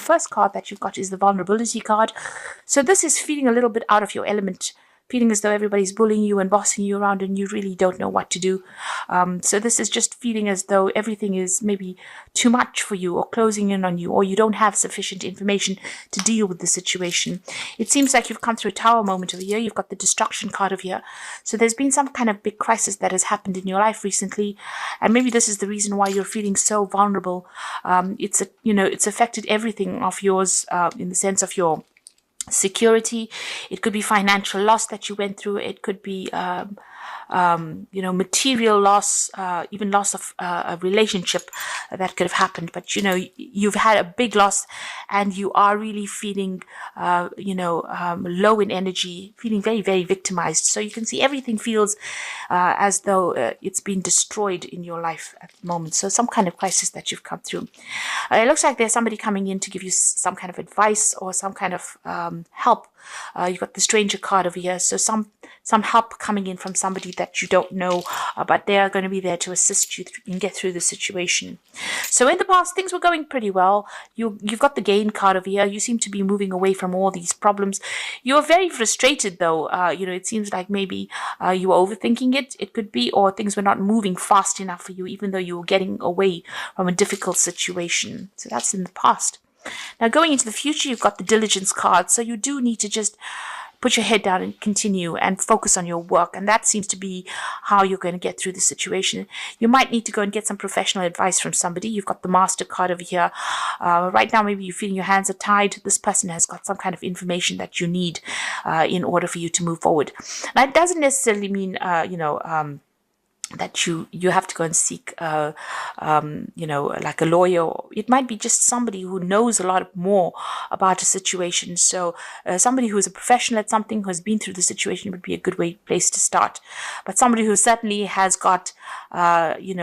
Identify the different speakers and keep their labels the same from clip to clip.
Speaker 1: first card that you've got is the vulnerability card. So this is feeling a little bit out of your element, feeling as though everybody's bullying you and bossing you around and you really don't know what to do. So this is just feeling as though everything is maybe too much for you, or closing in on you, or you don't have sufficient information to deal with the situation. It seems like you've come through a tower moment over here. You've got the destruction card over here. So there's been some kind of big crisis that has happened in your life recently, and maybe this is the reason why you're feeling so vulnerable. It's affected everything of yours, in the sense of your security. It could be financial loss that you went through. It could be material loss, even loss of a relationship that could have happened. But you've had a big loss, and you are really feeling low in energy, feeling very, very victimized. So you can see everything feels as though it's been destroyed in your life at the moment. So some kind of crisis that you've come through. It looks like there's somebody coming in to give you some kind of advice or some kind of help. You've got the stranger card over here, so some help coming in from somebody that you don't know, but they are going to be there to assist you and get through the situation. So in the past, things were going pretty well. You've got the gain card over here. You seem to be moving away from all these problems. You're very frustrated, though. It seems like maybe you were overthinking it. It could be, or things were not moving fast enough for you, even though you were getting away from a difficult situation. So that's in the past. Now, going into the future, you've got the diligence card. So you do need to just put your head down and continue and focus on your work. And that seems to be how you're going to get through the situation. You might need to go and get some professional advice from somebody. You've got the master card over here. Right now, maybe you're feeling your hands are tied. This person has got some kind of information that you need in order for you to move forward. Now, it doesn't necessarily mean, that you have to go and seek, like a lawyer. It might be just somebody who knows a lot more about a situation. So somebody who is a professional at something, who has been through the situation, would be a good place to start. But somebody who certainly has got, maybe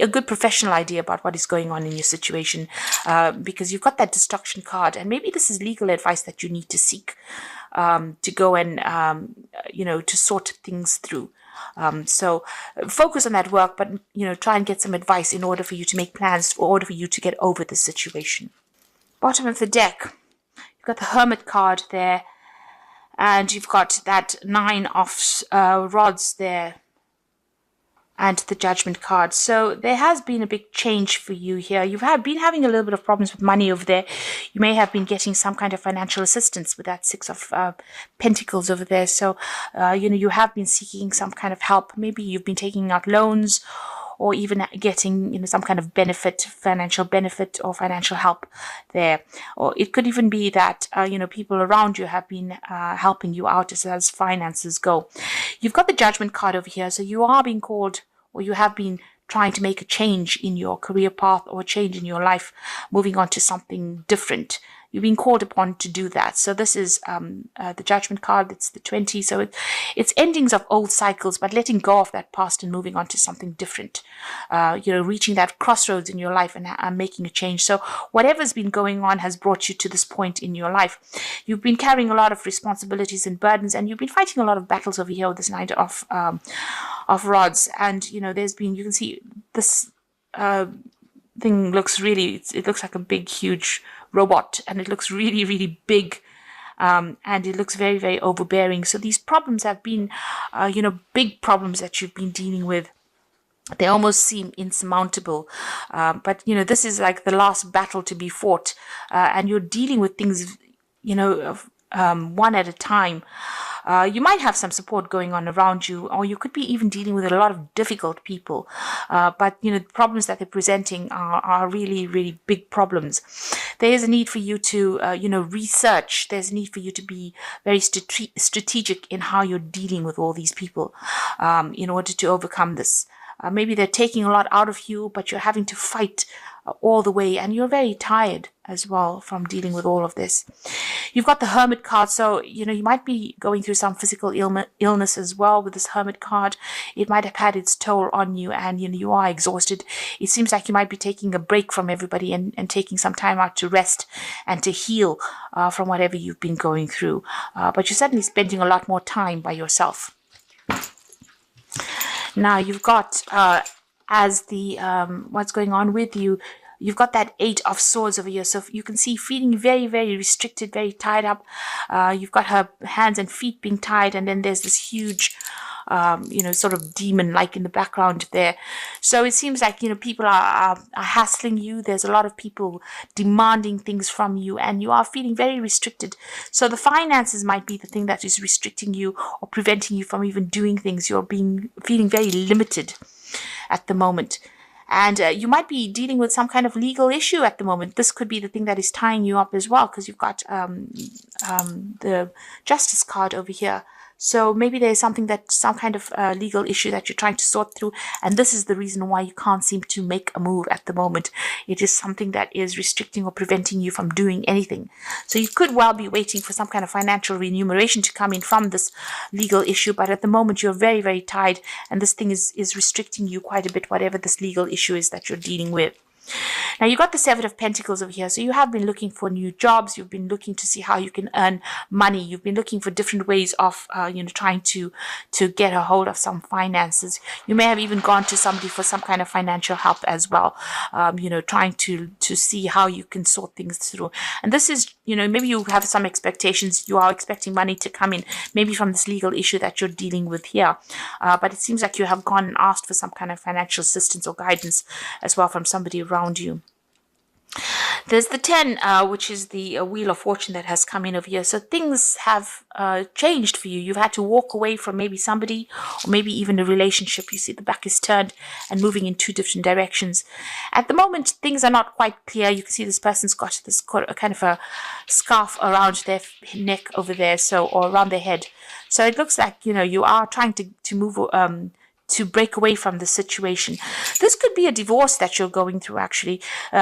Speaker 1: a good professional idea about what is going on in your situation, because you've got that destruction card, and maybe this is legal advice that you need to seek to go and, to sort things through. So focus on that work, but, try and get some advice in order for you to make plans, in order for you to get over the situation. Bottom of the deck, you've got the Hermit card there, and you've got that 9 of rods there, and the Judgment card. So there has been a big change for you here. You've been having a little bit of problems with money over there. You may have been getting some kind of financial assistance with that 6 of Pentacles over there. So, you have been seeking some kind of help. Maybe you've been taking out loans, or even getting, some kind of benefit, financial benefit or financial help there. Or it could even be that, people around you have been helping you out as finances go. You've got the Judgment card over here. So you are being called, or you have been trying to make a change in your career path or a change in your life, moving on to something different. You've been called upon to do that. So this is the Judgment card. It's the 20. So it's endings of old cycles, but letting go of that past and moving on to something different. Reaching that crossroads in your life and making a change. So whatever's been going on has brought you to this point in your life. You've been carrying a lot of responsibilities and burdens, and you've been fighting a lot of battles over here with this 9 of rods. And, you can see this thing looks it looks like a big, huge robot, and it looks really, really big, and it looks very, very overbearing. So these problems have been, big problems that you've been dealing with. They almost seem insurmountable, but this is like the last battle to be fought, and you're dealing with things, one at a time. You might have some support going on around you, or you could be even dealing with a lot of difficult people. But, the problems that they're presenting are really, really big problems. There is a need for you to, research. There's a need for you to be very strategic in how you're dealing with all these people in order to overcome this. Maybe they're taking a lot out of you, but you're having to fight all the way, and you're very tired as well from dealing with all of this. You've got the Hermit card, so you might be going through some physical illness as well with this Hermit card. It might have had its toll on you, and you are exhausted. It seems like you might be taking a break from everybody and taking some time out to rest and to heal from whatever you've been going through. But you're certainly spending a lot more time by yourself. Now you've got as the what's going on with you. You've got that 8 of Swords over here. So you can see feeling very, very restricted, very tied up. You've got her hands and feet being tied. And then there's this huge, sort of demon like in the background there. So it seems like, people are hassling you. There's a lot of people demanding things from you, and you are feeling very restricted. So the finances might be the thing that is restricting you or preventing you from even doing things. You're feeling very limited at the moment. And you might be dealing with some kind of legal issue at the moment. This could be the thing that is tying you up as well, because you've got the Justice card over here. So maybe there's some kind of legal issue that you're trying to sort through. And this is the reason why you can't seem to make a move at the moment. It is something that is restricting or preventing you from doing anything. So you could well be waiting for some kind of financial remuneration to come in from this legal issue. But at the moment, you're very, very tied. And this thing is restricting you quite a bit, whatever this legal issue is that you're dealing with. Now, you've got the Seven of Pentacles over here. So you have been looking for new jobs. You've been looking to see how you can earn money. You've been looking for different ways of, trying to get a hold of some finances. You may have even gone to somebody for some kind of financial help as well, trying to see how you can sort things through. And this is, maybe you have some expectations. You are expecting money to come in, maybe from this legal issue that you're dealing with here. But it seems like you have gone and asked for some kind of financial assistance or guidance as well from somebody around you. There's the 10, which is the Wheel of Fortune that has come in over here. So things have changed for you. You've had to walk away from maybe somebody or maybe even a relationship. You see the back is turned and moving in 2 different directions. At the moment, things are not quite clear. You can see this person's got this kind of a scarf around their neck over there, or around their head. So it looks like, you are trying to move to break away from the situation. This could be a divorce that you're going through, actually,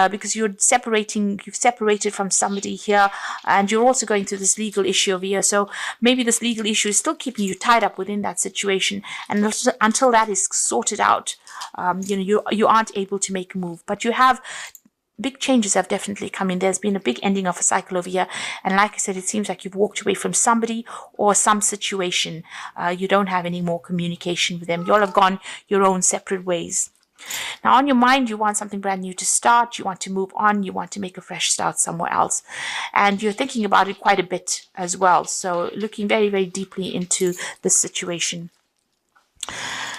Speaker 1: because you've separated from somebody here, and you're also going through this legal issue over here. So maybe this legal issue is still keeping you tied up within that situation, and until that is sorted out, you aren't able to make a move. But you have big changes have definitely come in. There's been a big ending of a cycle over here. And like I said, it seems like you've walked away from somebody or some situation. You don't have any more communication with them. You all have gone your own separate ways. Now, on your mind, you want something brand new to start. You want to move on. You want to make a fresh start somewhere else. And you're thinking about it quite a bit as well. So looking very, very deeply into this situation.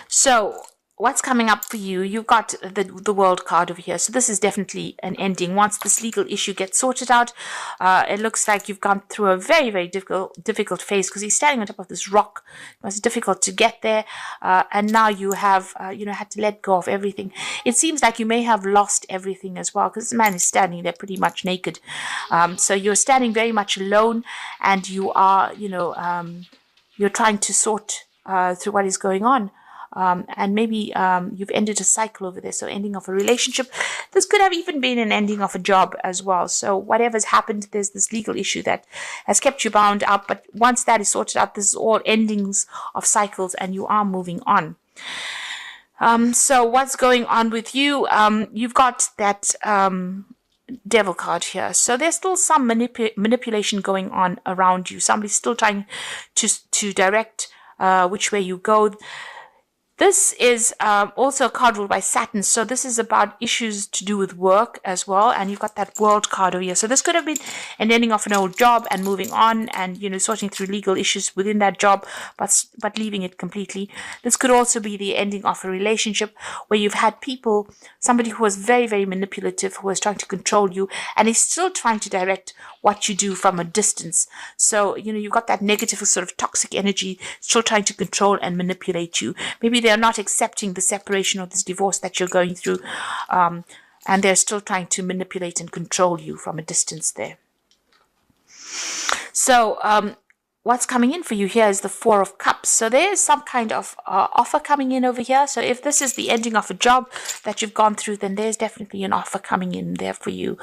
Speaker 1: So what's coming up for you? You've got the World card over here. So this is definitely an ending. Once this legal issue gets sorted out, it looks like you've gone through a very, very difficult phase, because he's standing on top of this rock. It was difficult to get there. And now you have, had to let go of everything. It seems like you may have lost everything as well, because this man is standing there pretty much naked. So you're standing very much alone, and you are, you're trying to sort through what is going on. And maybe you've ended a cycle over there, so ending of a relationship. This could have even been an ending of a job as well. So whatever's happened, there's this legal issue that has kept you bound up. But once that is sorted out, this is all endings of cycles, and you are moving on. So what's going on with you? You've got that Devil card here. So there's still some manipulation going on around you. Somebody's still trying to direct which way you go. This is also a card ruled by Saturn. So this is about issues to do with work as well. And you've got that World card over here. So this could have been an ending of an old job and moving on and, sorting through legal issues within that job, but leaving it completely. This could also be the ending of a relationship where you've had somebody who was very, very manipulative, who was trying to control you, and is still trying to direct what you do from a distance. So, you've got that negative sort of toxic energy still trying to control and manipulate you. Maybe they're not accepting the separation or this divorce that you're going through, and they're still trying to manipulate and control you from a distance there. So what's coming in for you here is the Four of Cups. So there is some kind of offer coming in over here. So if this is the ending of a job that you've gone through, then there's definitely an offer coming in there for you.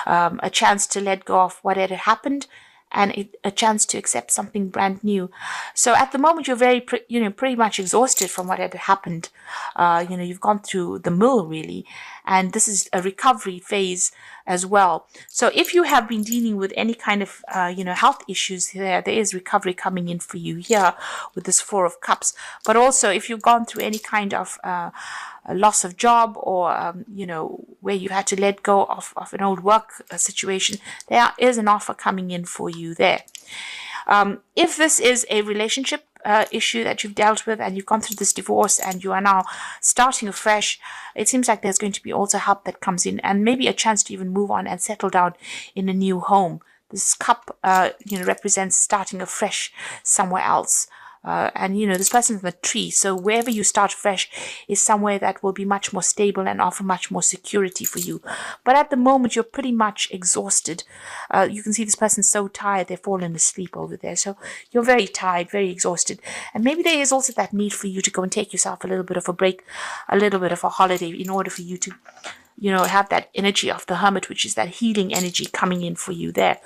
Speaker 1: A chance to let go of what had happened, and a chance to accept something brand new. So at the moment, you're very, pretty much exhausted from what had happened. You've gone through the mill, really. And this is a recovery phase as well. So if you have been dealing with any kind of, health issues there is recovery coming in for you here with this Four of Cups. But also, if you've gone through any kind of a loss of job, or where you had to let go of an old work situation, there is an offer coming in for you there. If this is a relationship issue that you've dealt with and you've gone through this divorce and you are now starting afresh, it seems like there's going to be also help that comes in, and maybe a chance to even move on and settle down in a new home. This cup, represents starting afresh somewhere else. And this person's in a tree, so wherever you start fresh is somewhere that will be much more stable and offer much more security for you. But at the moment, you're pretty much exhausted. You can see this person's so tired, they've fallen asleep over there. So you're very tired, very exhausted. And maybe there is also that need for you to go and take yourself a little bit of a break, a little bit of a holiday, in order for you to have that energy of the hermit, which is that healing energy coming in for you there.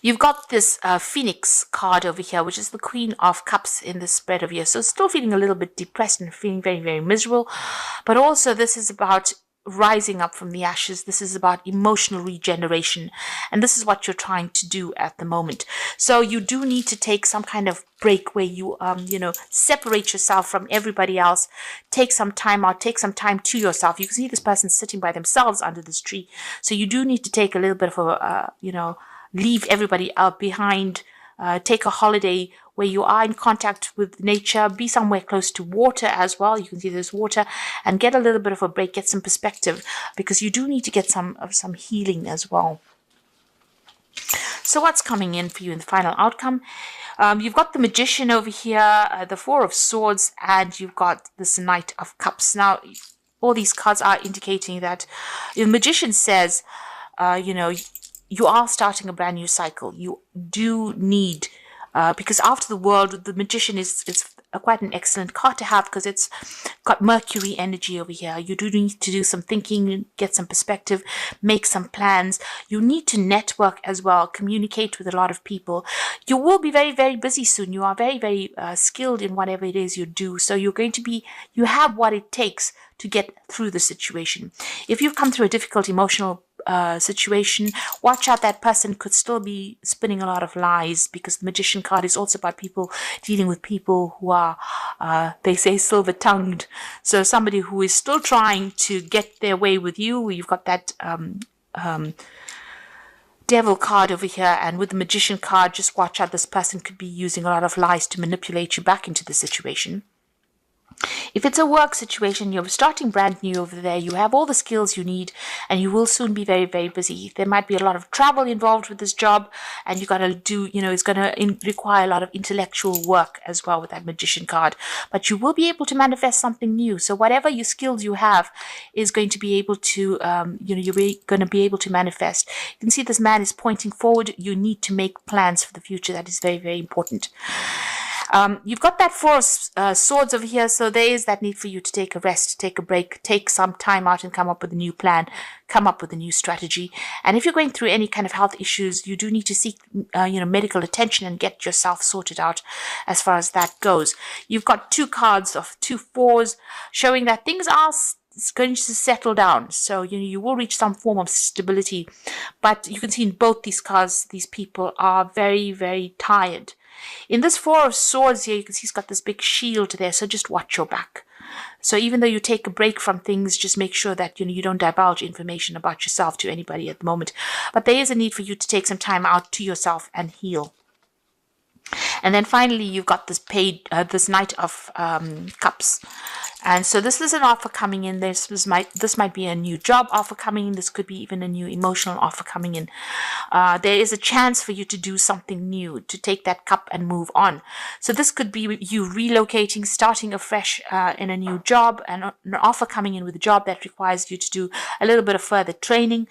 Speaker 1: You've got this Phoenix card over here, which is the Queen of Cups in this spread over here. So still feeling a little bit depressed and feeling very, very miserable. But also this is about rising up from the ashes. This is about emotional regeneration. And this is what you're trying to do at the moment. So you do need to take some kind of break where you, separate yourself from everybody else. Take some time out. Take some time to yourself. You can see this person sitting by themselves under this tree. So you do need to take a little bit of a, leave everybody out behind, take a holiday where you are in contact with nature, be somewhere close to water as well. You can see there's water, and get a little bit of a break, get some perspective, because you do need to get some healing as well. So what's coming in for you in the final outcome? You've got the Magician over here, the Four of Swords, and you've got this Knight of Cups. Now, all these cards are indicating that the Magician says, you are starting a brand new cycle. You do need, because after the World, the Magician is quite an excellent card to have, because it's got Mercury energy over here. You do need to do some thinking, get some perspective, make some plans. You need to network as well, communicate with a lot of people. You will be very, very busy soon. You are very, very skilled in whatever it is you do. So you have what it takes to get through the situation. If you've come through a difficult emotional situation, watch out. That person could still be spinning a lot of lies, because the Magician card is also about people dealing with people who are, they say, silver-tongued. So somebody who is still trying to get their way with you. You've got that Devil card over here, and with the Magician card, just watch out. This person could be using a lot of lies to manipulate you back into the situation. If it's a work situation, you're starting brand new over there, you have all the skills you need, and you will soon be very, very busy. There might be a lot of travel involved with this job, and you got to do, it's going to require a lot of intellectual work as well with that Magician card. But you will be able to manifest something new. So whatever your skills you have is going to be able to, you're going to be able to manifest. You can see this man is pointing forward. You need to make plans for the future. That is very, very important. You've got that Four of Swords over here, so there is that need for you to take a rest, take a break, take some time out and come up with a new plan, come up with a new strategy. And if you're going through any kind of health issues, you do need to seek, medical attention and get yourself sorted out as far as that goes. You've got two cards of 2 4s showing that things are going to settle down. So, you will reach some form of stability. But you can see in both these cards, these people are very, very tired. In this Four of Swords here, you can see he's got this big shield there, so just watch your back. So even though you take a break from things, just make sure that you don't divulge information about yourself to anybody at the moment. But there is a need for you to take some time out to yourself and heal. And then finally, you've got this Knight of Cups. And so this is an offer coming in. This might be a new job offer coming in. This could be even a new emotional offer coming in. There is a chance for you to do something new, to take that cup and move on. So this could be you relocating, starting afresh in a new job, and an offer coming in with a job that requires you to do a little bit of further training.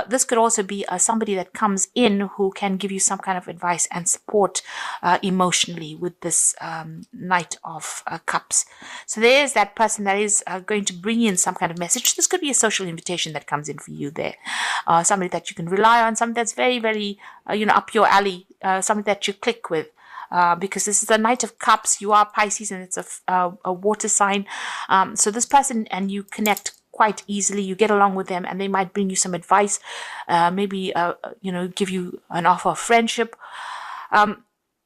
Speaker 1: This could also be somebody that comes in who can give you some kind of advice and support emotionally with this Knight of Cups. So there is that person that is going to bring in some kind of message. This could be a social invitation that comes in for you there. Somebody that you can rely on, somebody that's very, very, up your alley, somebody that you click with. Because this is a Knight of Cups, you are Pisces, and it's a water sign. So this person and you connect quite easily. You get along with them, and they might bring you some advice, maybe, give you an offer of friendship.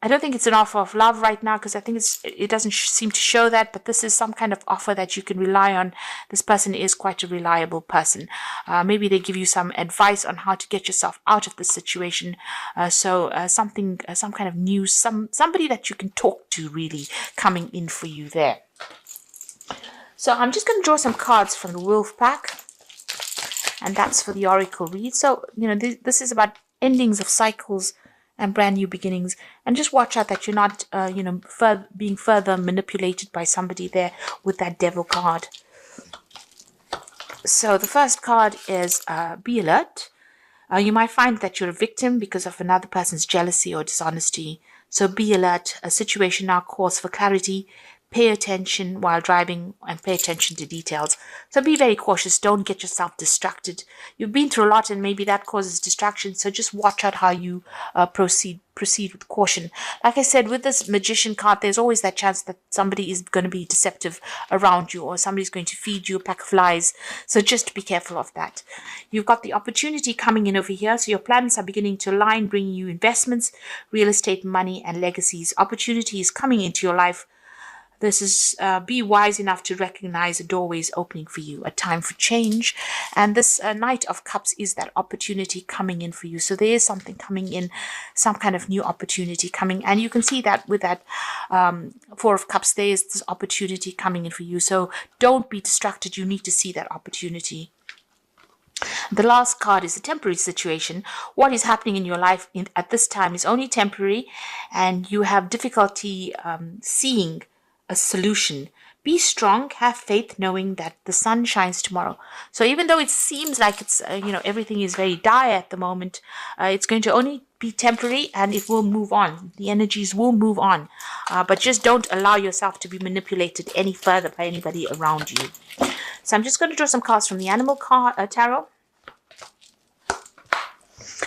Speaker 1: I don't think it's an offer of love right now, because I think it doesn't seem to show that, but this is some kind of offer that you can rely on. This person is quite a reliable person. Maybe they give you some advice on how to get yourself out of the situation. Some kind of news, somebody that you can talk to really coming in for you there. So I'm just going to draw some cards from the Wolf pack, and that's for the Oracle read. So, this is about endings of cycles and brand new beginnings, and just watch out that you're not being further manipulated by somebody there with that Devil card. So the first card is be alert. You might find that you're a victim because of another person's jealousy or dishonesty. So be alert. A situation now calls for clarity. Pay attention while driving, and pay attention to details. So be very cautious. Don't get yourself distracted. You've been through a lot, and maybe that causes distraction. So just watch out how you proceed with caution. Like I said, with this Magician card, there's always that chance that somebody is going to be deceptive around you, or somebody's going to feed you a pack of lies. So just be careful of that. You've got the opportunity coming in over here. So your plans are beginning to align, bringing you investments, real estate, money, and legacies. Opportunity is coming into your life. This is be wise enough to recognize a doorway is opening for you, a time for change. And this Knight of Cups is that opportunity coming in for you. So there is something coming in, some kind of new opportunity coming. And you can see that with that Four of Cups, there is this opportunity coming in for you. So don't be distracted. You need to see that opportunity. The last card is a temporary situation. What is happening in your life at this time is only temporary, and you have difficulty seeing a solution. Be strong, have faith, knowing that the sun shines tomorrow. So even though it seems like it's everything is very dire at the moment, it's going to only be temporary, and it will move on. The energies will move on, but just don't allow yourself to be manipulated any further by anybody around you. So I'm just going to draw some cards from the Animal Tarot.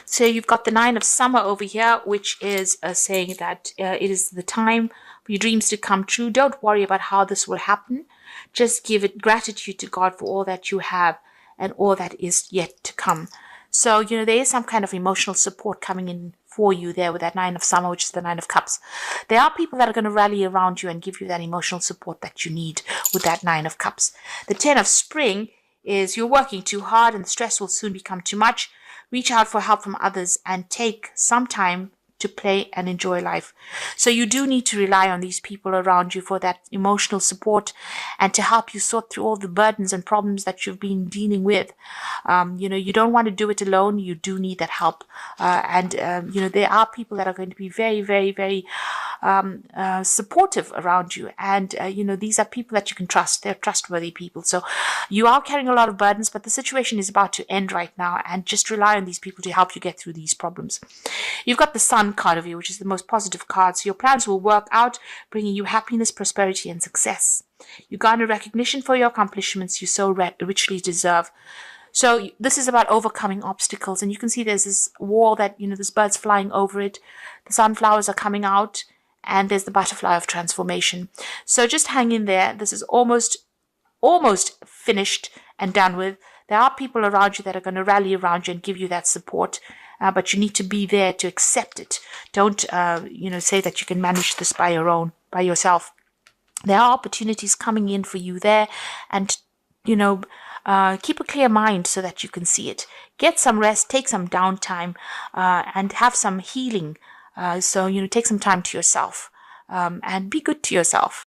Speaker 1: So you've got the Nine of Summer over here, which is saying that it is the time for your dreams to come true. Don't worry about how this will happen. Just give it gratitude to God for all that you have and all that is yet to come. So, there is some kind of emotional support coming in for you there with that Nine of Summer, which is the Nine of Cups. There are people that are going to rally around you and give you that emotional support that you need with that Nine of Cups. The Ten of Spring is you're working too hard and the stress will soon become too much. Reach out for help from others and take some time to play and enjoy life. So you do need to rely on these people around you for that emotional support and to help you sort through all the burdens and problems that you've been dealing with. You don't want to do it alone. You do need that help. There are people that are going to be very, very, very supportive around you. And, these are people that you can trust. They're trustworthy people. So you are carrying a lot of burdens, but the situation is about to end right now, and just rely on these people to help you get through these problems. You've got the Sun card of you, which is the most positive card. So your plans will work out, bringing you happiness, prosperity, and success. You garner recognition for your accomplishments you so richly deserve. So this is about overcoming obstacles. And you can see there's this wall that, there's birds flying over it. The sunflowers are coming out, and there's the butterfly of transformation. So just hang in there. This is almost finished and done with. There are people around you that are going to rally around you and give you that support. But you need to be there to accept it. Don't, say that you can manage this by yourself. There are opportunities coming in for you there, and, keep a clear mind so that you can see it. Get some rest, take some downtime, and have some healing. Take some time to yourself, and be good to yourself.